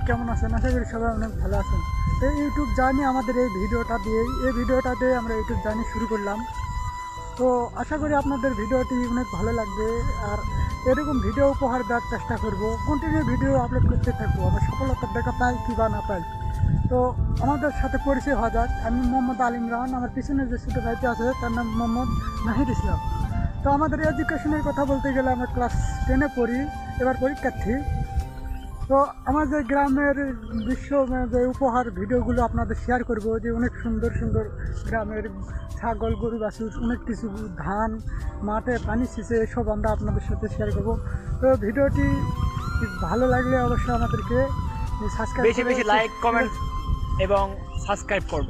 কেমন আছেন? আশা করি সবাই অনেক ভালো আছেন। এই ইউটিউব জার্নি আমাদের এই ভিডিওটা দিয়ে আমরা ইউটিউব জার্নি শুরু করলাম। তো আশা করি আপনাদের ভিডিওটি অনেক ভালো লাগবে, আর এরকম ভিডিও উপহার দেওয়ার চেষ্টা করব। কন্টিনিউ ভিডিও আপলোড করতে থাকবো, আমরা সফলতার দেখা পাই কি বা না পাই। তো আমাদের সাথে পরিচয় হওয়া যাক। আমি মোহাম্মদ আল ইমরান, আমার পিছনে যে ছোটো ভাইটি আছে তার নাম মোহাম্মদ নাহিদ ইসলাম। তো আমাদের এডুকেশনের কথা বলতে গেলে আমরা ক্লাস 10-এ পড়ি, এবার পরীক্ষার্থী। তো আমাদের গ্রামের দৃশ্য যে উপহার ভিডিওগুলো আপনাদের শেয়ার করব, যে অনেক সুন্দর সুন্দর গ্রামের ছাগল গরু বাছুর অনেক কিছু, ধান মাঠে পানি ছিঁচে, এসব আমরা আপনাদের সাথে শেয়ার করব। তো ভিডিওটি ভালো লাগলে অবশ্যই আমাদেরকে সাবস্ক্রাইব, বেশি বেশি লাইক, কমেন্ট এবং সাবস্ক্রাইব করবেন।